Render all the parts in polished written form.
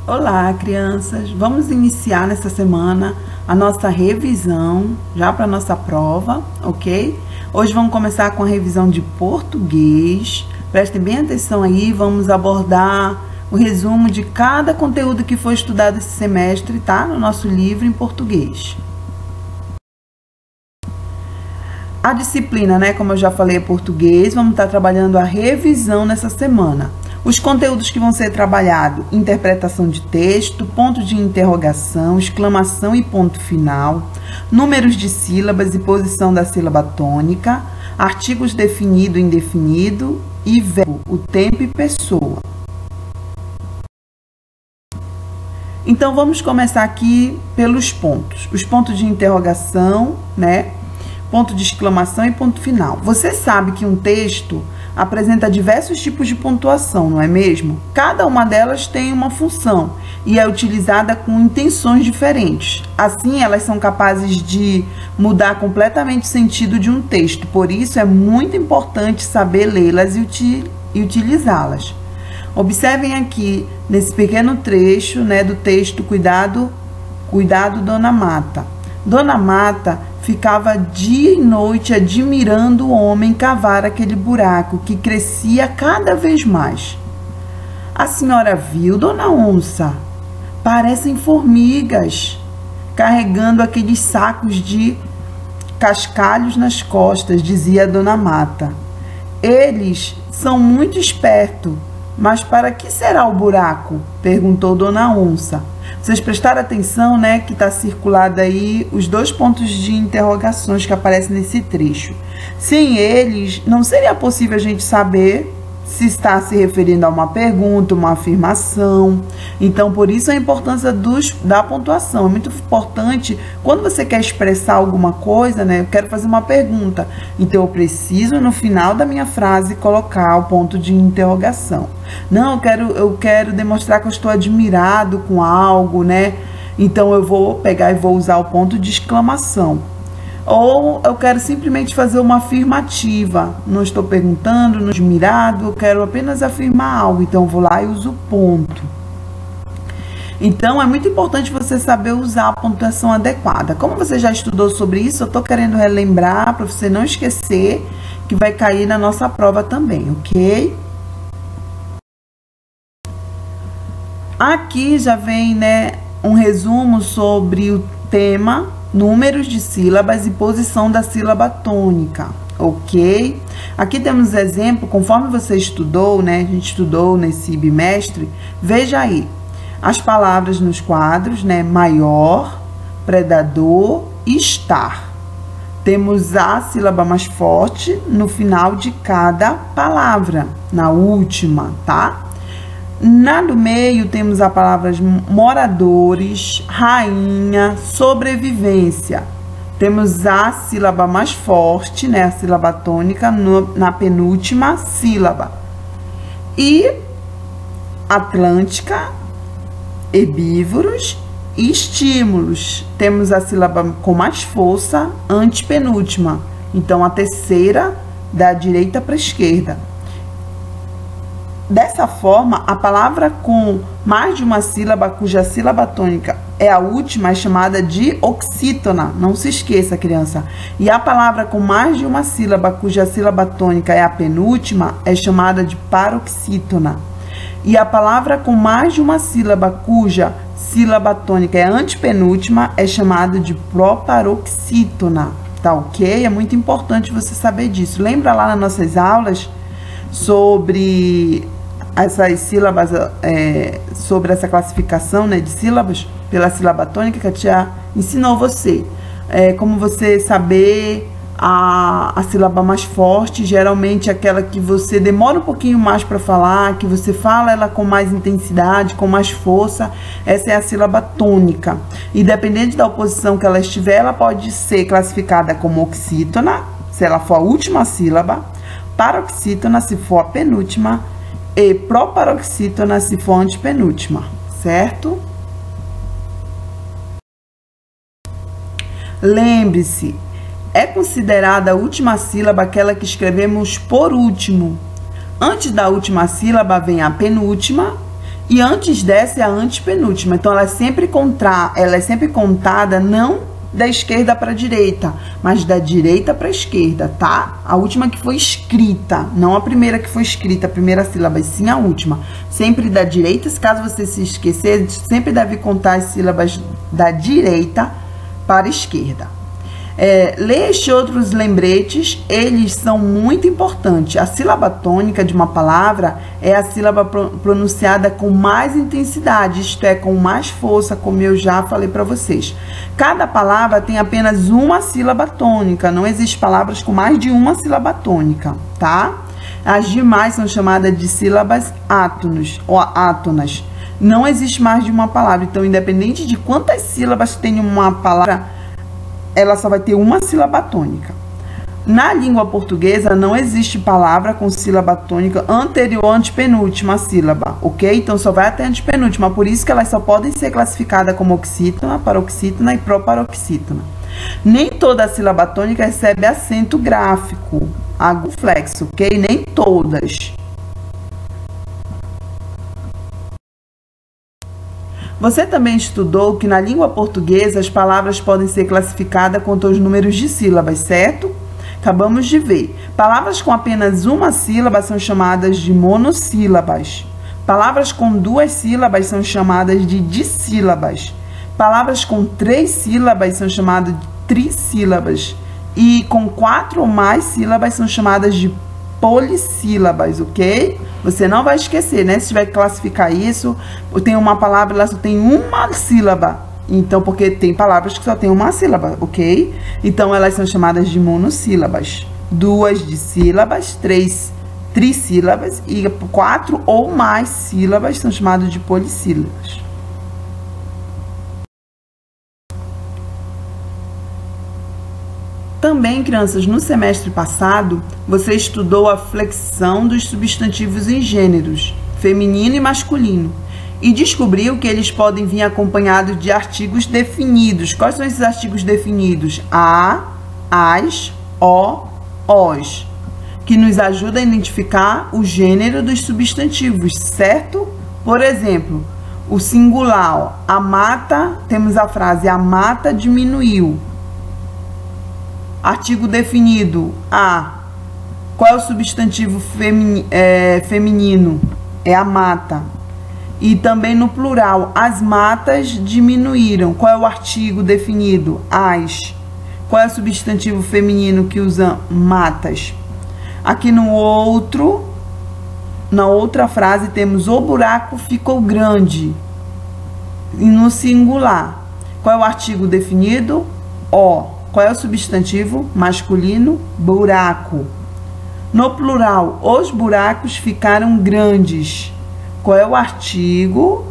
Olá, crianças! Vamos iniciar nessa semana a nossa revisão, já para a nossa prova, ok? Hoje vamos começar com a revisão de português. Prestem bem atenção aí, vamos abordar o resumo de cada conteúdo que foi estudado esse semestre, tá? No nosso livro em português. A disciplina, né, como eu já falei, é português. Vamos estar trabalhando a revisão nessa semana. Os conteúdos que vão ser trabalhados: interpretação de texto, ponto de interrogação, exclamação e ponto final, números de sílabas e posição da sílaba tônica, artigos definido e indefinido e verbo, o tempo e pessoa. Então, vamos começar aqui pelos pontos. Os pontos de interrogação, né? Ponto de exclamação e ponto final. Você sabe que um texto apresenta diversos tipos de pontuação, não é mesmo? Cada uma delas tem uma função e é utilizada com intenções diferentes. Assim, elas são capazes de mudar completamente o sentido de um texto. Por isso, é muito importante saber lê-las e utilizá-las. Observem aqui, nesse pequeno trecho, né, do texto Cuidado, Dona Mata. Dona Mata ficava dia e noite admirando o homem cavar aquele buraco que crescia cada vez mais. A senhora viu, Dona Onça? Parecem formigas, carregando aqueles sacos de cascalhos nas costas, dizia Dona Mata. Eles são muito espertos, mas para que será o buraco? Perguntou Dona Onça. Vocês prestaram atenção, né, que está circulado aí os dois pontos de interrogações que aparecem nesse trecho. Sem eles, não seria possível a gente saber se está se referindo a uma pergunta, uma afirmação. Então, por isso a importância da pontuação. É muito importante, quando você quer expressar alguma coisa, né, eu quero fazer uma pergunta. Então, eu preciso, no final da minha frase, colocar o ponto de interrogação. Não, eu quero demonstrar que eu estou admirado com algo, né? Então, eu vou pegar e vou usar o ponto de exclamação. Ou eu quero simplesmente fazer uma afirmativa. Não estou perguntando, não estou admirado, eu quero apenas afirmar algo. Então, eu vou lá e uso o ponto. Então, é muito importante você saber usar a pontuação adequada. Como você já estudou sobre isso, eu estou querendo relembrar para você não esquecer que vai cair na nossa prova também, ok? Aqui já vem, né, um resumo sobre o tema, números de sílabas e posição da sílaba tônica, ok? Aqui temos exemplo, conforme você estudou, né, a gente estudou nesse bimestre, veja aí, as palavras nos quadros, né, maior, predador e estar. Temos a sílaba mais forte no final de cada palavra, na última, tá? Na do meio temos as palavras moradores, rainha, sobrevivência. Temos a sílaba mais forte, né, a sílaba tônica, na penúltima sílaba. E Atlântica, herbívoros e estímulos. Temos a sílaba com mais força, antepenúltima. Então, a terceira da direita para a esquerda. Dessa forma, a palavra com mais de uma sílaba, cuja sílaba tônica é a última, é chamada de oxítona. Não se esqueça, criança. E a palavra com mais de uma sílaba, cuja sílaba tônica é a penúltima, é chamada de paroxítona. E a palavra com mais de uma sílaba, cuja sílaba tônica é antepenúltima, é chamada de proparoxítona. Tá ok? É muito importante você saber disso. Lembra lá nas nossas aulas sobre essas sílabas, sobre essa classificação, né, de sílabas pela sílaba tônica que a tia ensinou você. Como você saber a sílaba mais forte, geralmente aquela que você demora um pouquinho mais para falar, que você fala ela com mais intensidade, com mais força, essa é a sílaba tônica. E dependendo da oposição que ela estiver, ela pode ser classificada como oxítona, se ela for a última sílaba, paroxítona se for a penúltima e proparoxítona se for a antepenúltima, certo? Lembre-se, é considerada a última sílaba aquela que escrevemos por último. Antes da última sílaba vem a penúltima e antes dessa é a antepenúltima. Então ela é sempre contada não da esquerda para a direita, mas da direita para a esquerda, tá? A última que foi escrita, não a primeira que foi escrita, a primeira sílaba, e sim a última. Sempre da direita, caso você se esquecer, sempre deve contar as sílabas da direita para a esquerda. Leia estes outros lembretes, eles são muito importantes. A sílaba tônica de uma palavra é a sílaba pronunciada com mais intensidade, isto é, com mais força, como eu já falei para vocês. Cada palavra tem apenas uma sílaba tônica, não existe palavras com mais de uma sílaba tônica, tá? As demais são chamadas de sílabas átonas ou átonas. Não existe mais de uma palavra, então independente de quantas sílabas tem uma palavra, ela só vai ter uma sílaba tônica. Na língua portuguesa não existe palavra com sílaba tônica anterior à antepenúltima sílaba, ok? Então só vai até a antepenúltima, por isso que elas só podem ser classificadas como oxítona, paroxítona e proparoxítona. Nem toda sílaba tônica recebe acento gráfico, agudo-flexo, ok? Nem todas. Você também estudou que na língua portuguesa as palavras podem ser classificadas quanto aos números de sílabas, certo? Acabamos de ver. Palavras com apenas uma sílaba são chamadas de monossílabas. Palavras com duas sílabas são chamadas de dissílabas. Palavras com 3 sílabas são chamadas de trissílabas. E com 4 ou mais sílabas são chamadas de polissílabas, ok? Você não vai esquecer, né? Se tiver que classificar isso, tem uma palavra, ela só tem uma sílaba. Então, porque tem palavras que só tem uma sílaba, ok? Então, elas são chamadas de monossílabas. 2 dissílabas, 3 trissílabas e 4 ou mais sílabas são chamadas de polissílabas. Também, crianças, no semestre passado, você estudou a flexão dos substantivos em gêneros, feminino e masculino, e descobriu que eles podem vir acompanhados de artigos definidos. Quais são esses artigos definidos? A, as, o, os, que nos ajuda a identificar o gênero dos substantivos, certo? Por exemplo, o singular, a mata, temos a frase, a mata diminuiu. Artigo definido, a. Qual é o substantivo feminino? É a mata. E também no plural, as matas diminuíram. Qual é o artigo definido? As. Qual é o substantivo feminino que usa matas? Aqui na outra frase temos o buraco ficou grande. E no singular, qual é o artigo definido? O. Qual é o substantivo masculino? Buraco. No plural, os buracos ficaram grandes. Qual é o artigo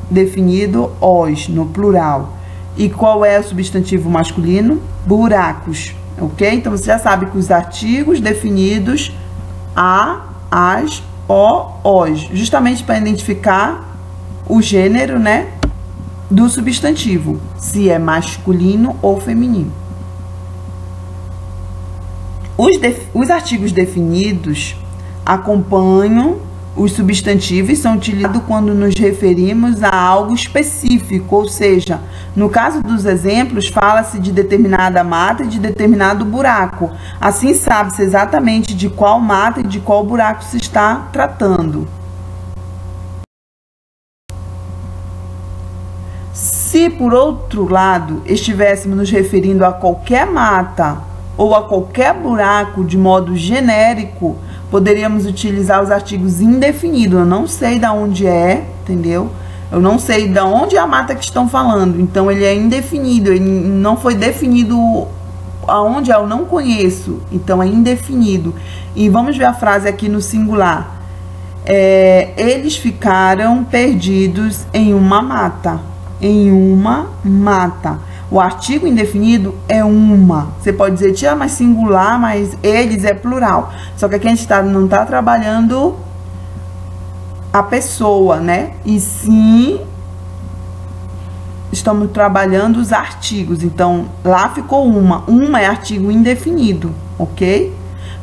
definido? Os, no plural. E qual é o substantivo masculino? Buracos. Ok? Então, você já sabe que os artigos definidos a, as, o, os. Justamente para identificar o gênero, né, do substantivo. Se é masculino ou feminino. Os artigos definidos acompanham os substantivos e são utilizados quando nos referimos a algo específico, ou seja, no caso dos exemplos, fala-se de determinada mata e de determinado buraco. Assim sabe-se exatamente de qual mata e de qual buraco se está tratando. Se, por outro lado, estivéssemos nos referindo a qualquer mata ou a qualquer buraco de modo genérico, poderíamos utilizar os artigos indefinidos. Eu não sei de onde é, entendeu? Eu não sei de onde é a mata que estão falando. Então, ele é indefinido. Ele não foi definido aonde é, eu não conheço. Então, é indefinido. E vamos ver a frase aqui no singular. Eles ficaram perdidos em uma mata. Em uma mata. O artigo indefinido é uma. Você pode dizer, tia, mas singular, mas eles é plural. Só que aqui a gente não está trabalhando a pessoa, né? E sim, estamos trabalhando os artigos. Então, lá ficou uma. Uma é artigo indefinido, ok?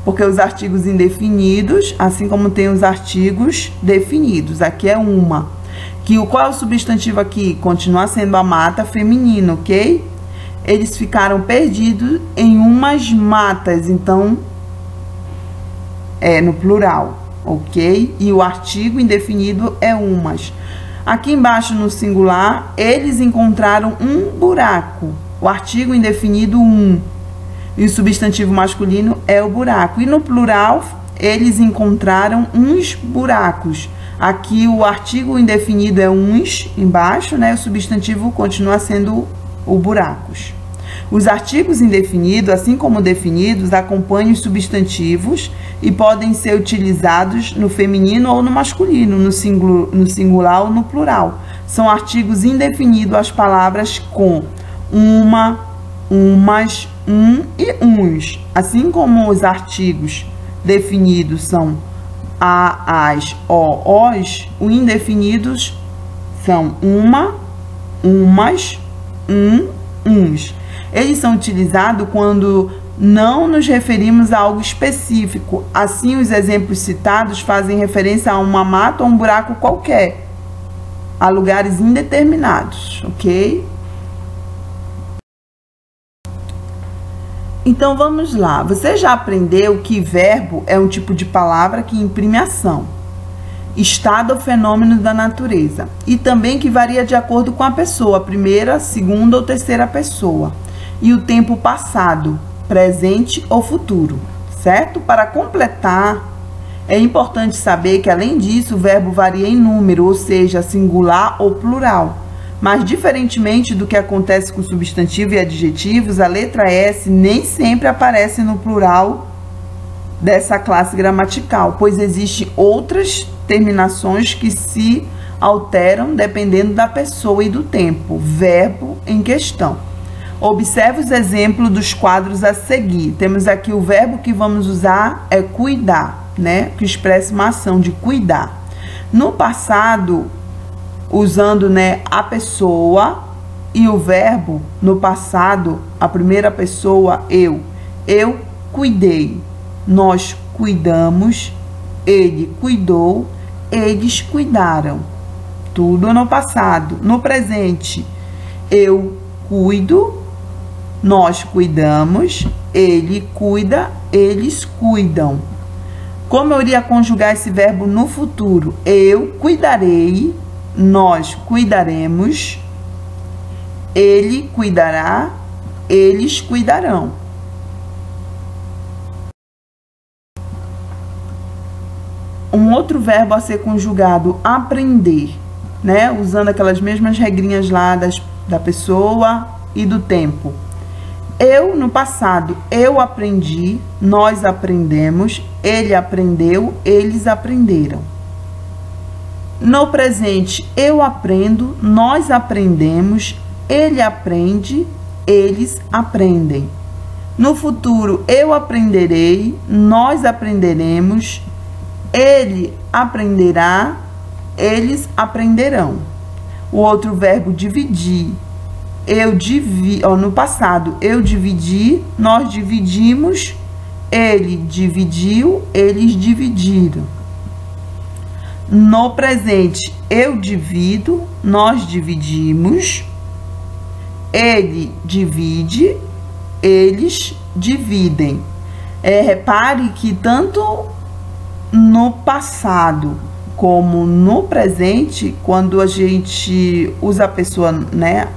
Porque os artigos indefinidos, assim como tem os artigos definidos. Aqui é uma. Qual é o substantivo aqui? Continua sendo a mata feminina, ok? Eles ficaram perdidos em umas matas. Então, é no plural, ok? E o artigo indefinido é umas. Aqui embaixo no singular, eles encontraram um buraco. O artigo indefinido, um. E o substantivo masculino é o buraco. E no plural, eles encontraram uns buracos. Aqui o artigo indefinido é uns embaixo, né? O substantivo continua sendo o buracos. Os artigos indefinidos, assim como definidos, acompanham os substantivos e podem ser utilizados no feminino ou no masculino, no singular ou no plural. São artigos indefinidos as palavras com uma, umas, um e uns. Assim como os artigos definidos são a, as, o, os, os indefinidos são uma, umas, uns. Eles são utilizados quando não nos referimos a algo específico. Assim, os exemplos citados fazem referência a uma mata ou um buraco qualquer, a lugares indeterminados, ok? Então, vamos lá. Você já aprendeu que verbo é um tipo de palavra que imprime ação, estado ou fenômeno da natureza, e também que varia de acordo com a pessoa, primeira, segunda ou terceira pessoa, e o tempo passado, presente ou futuro, certo? Para completar, é importante saber que, além disso, o verbo varia em número, ou seja, singular ou plural. Mas, diferentemente do que acontece com substantivo e adjetivos, a letra S nem sempre aparece no plural dessa classe gramatical, pois existem outras terminações que se alteram dependendo da pessoa e do tempo, verbo em questão. Observe os exemplos dos quadros a seguir. Temos aqui o verbo que vamos usar é cuidar, né? Que expressa uma ação de cuidar. No passado, usando, né, a pessoa e o verbo, no passado, a primeira pessoa, eu. Eu cuidei, nós cuidamos, ele cuidou, eles cuidaram. Tudo no passado. No presente, eu cuido, nós cuidamos, ele cuida, eles cuidam. Como eu iria conjugar esse verbo no futuro? Eu cuidarei, nós cuidaremos, ele cuidará, eles cuidarão. Um outro verbo a ser conjugado, aprender, né? Usando aquelas mesmas regrinhas lá da pessoa e do tempo. Eu, no passado, eu aprendi, nós aprendemos, ele aprendeu, eles aprenderam. No presente, eu aprendo, nós aprendemos, ele aprende, eles aprendem. No futuro, eu aprenderei, nós aprenderemos, ele aprenderá, eles aprenderão. O outro verbo, dividir. No passado, eu dividi, nós dividimos, ele dividiu, eles dividiram. No presente, eu divido, nós dividimos, ele divide, eles dividem. Repare que tanto no passado como no presente, quando a gente usa a pessoa, né,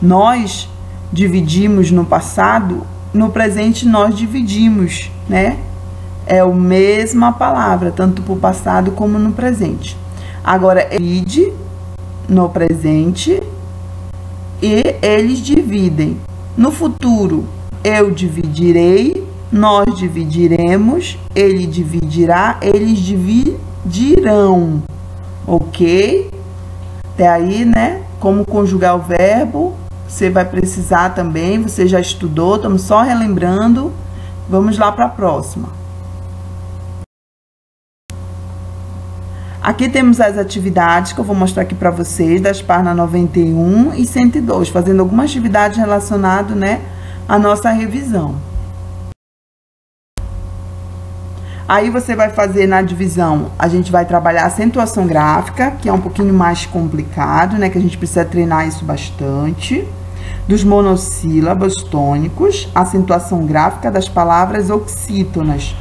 nós dividimos no passado, no presente nós dividimos, né? É a mesma palavra, tanto para o passado como no presente. Agora, divide no presente e eles dividem. No futuro, eu dividirei, nós dividiremos, ele dividirá, eles dividirão. Ok? Até aí, né? Como conjugar o verbo, você vai precisar também, você já estudou, estamos só relembrando. Vamos lá para a próxima. Aqui temos as atividades que eu vou mostrar aqui para vocês, das páginas 91 e 102, fazendo algumas atividades relacionadas, né, à nossa revisão. Aí você vai fazer na divisão, a gente vai trabalhar a acentuação gráfica, que é um pouquinho mais complicado, né, que a gente precisa treinar isso bastante. Dos monossílabos tônicos, acentuação gráfica das palavras oxítonas.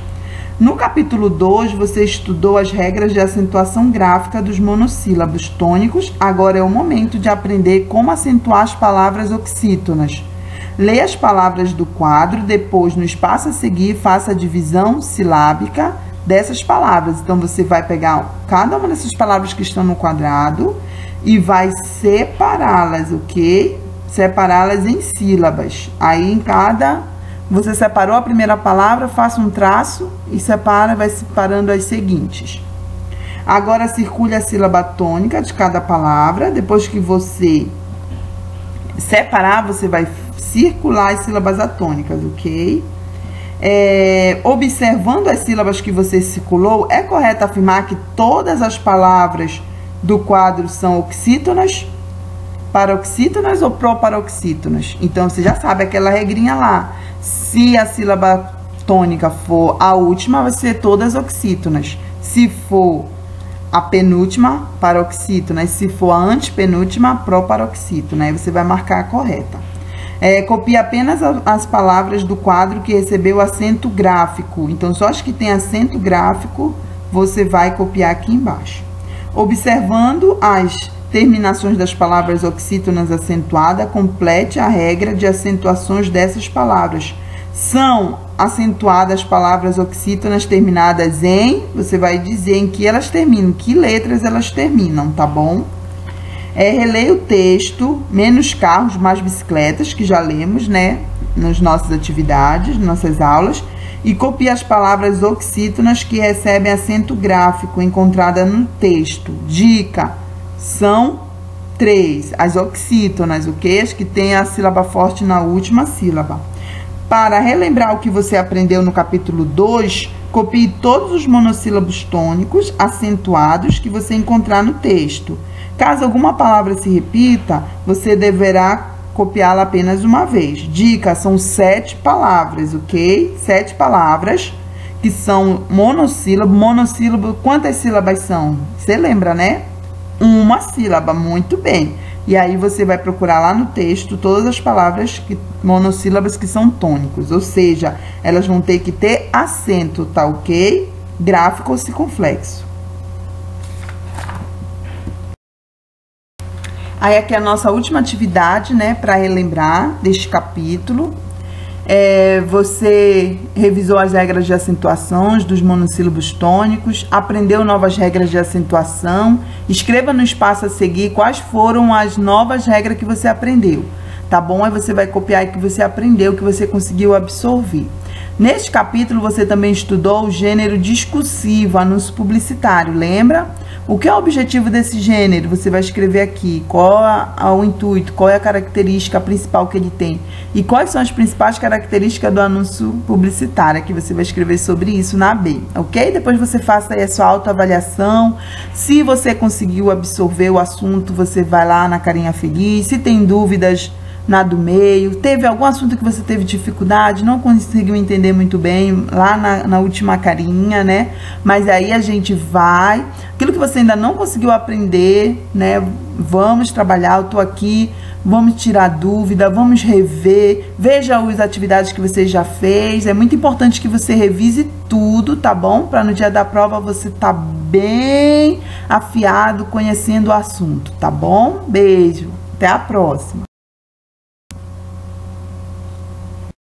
No capítulo 2, você estudou as regras de acentuação gráfica dos monossílabos tônicos. Agora é o momento de aprender como acentuar as palavras oxítonas. Leia as palavras do quadro, depois, no espaço a seguir, faça a divisão silábica dessas palavras. Então, você vai pegar cada uma dessas palavras que estão no quadrado e vai separá-las, ok? Separá-las em sílabas. Aí, em cada... Você separou a primeira palavra, faça um traço e separa, vai separando as seguintes. Agora, circule a sílaba tônica de cada palavra. Depois que você separar, você vai circular as sílabas atônicas, ok? Observando as sílabas que você circulou, é correto afirmar que todas as palavras do quadro são oxítonas, paroxítonas ou proparoxítonas? Então, você já sabe aquela regrinha lá. Se a sílaba tônica for a última, vai ser todas oxítonas. Se for a penúltima, paroxítona. E se for a antepenúltima, proparoxítona. Aí você vai marcar a correta. Copie apenas as palavras do quadro que recebeu acento gráfico. Então, só as que tem acento gráfico, você vai copiar aqui embaixo. Observando as terminações das palavras oxítonas acentuadas, complete a regra de acentuações dessas palavras. São acentuadas as palavras oxítonas terminadas em... Você vai dizer em que elas terminam, que letras elas terminam, tá bom? Releia o texto, menos carros, mais bicicletas, que já lemos, né? Nas nossas atividades, nas nossas aulas. E copie as palavras oxítonas que recebem acento gráfico encontrada no texto. Dica: são 3, as oxítonas, ok? As que tem a sílaba forte na última sílaba. Para relembrar o que você aprendeu no capítulo 2, copie todos os monossílabos tônicos acentuados que você encontrar no texto. Caso alguma palavra se repita, você deverá copiá-la apenas uma vez. Dica: são 7 palavras, ok? 7 palavras que são monossílabo. Monossílabo, quantas sílabas são? Você lembra, né? Uma sílaba, muito bem. E aí você vai procurar lá no texto todas as palavras monossílabas que são tônicos, ou seja, elas vão ter que ter acento, tá ok? Gráfico ou circunflexo. Aí aqui é a nossa última atividade, né, para relembrar deste capítulo. Você revisou as regras de acentuações dos monossílabos tônicos, aprendeu novas regras de acentuação. Escreva no espaço a seguir quais foram as novas regras que você aprendeu, tá bom? Aí você vai copiar o que você aprendeu, o que você conseguiu absorver. Neste capítulo, você também estudou o gênero discursivo, anúncio publicitário, lembra? O que é o objetivo desse gênero? Você vai escrever aqui qual é o intuito, qual é a característica principal que ele tem e quais são as principais características do anúncio publicitário. Aqui você vai escrever sobre isso na B, ok? Depois você faça aí a sua autoavaliação. Se você conseguiu absorver o assunto, você vai lá na carinha feliz. Se tem dúvidas, na do meio, teve algum assunto que você teve dificuldade, não conseguiu entender muito bem, lá na última carinha, né? Mas aí a gente vai, aquilo que você ainda não conseguiu aprender, né? Vamos trabalhar, eu tô aqui, vamos tirar dúvida, vamos rever, veja as atividades que você já fez. É muito importante que você revise tudo, tá bom? Para no dia da prova você tá bem afiado, conhecendo o assunto, tá bom? Beijo, até a próxima.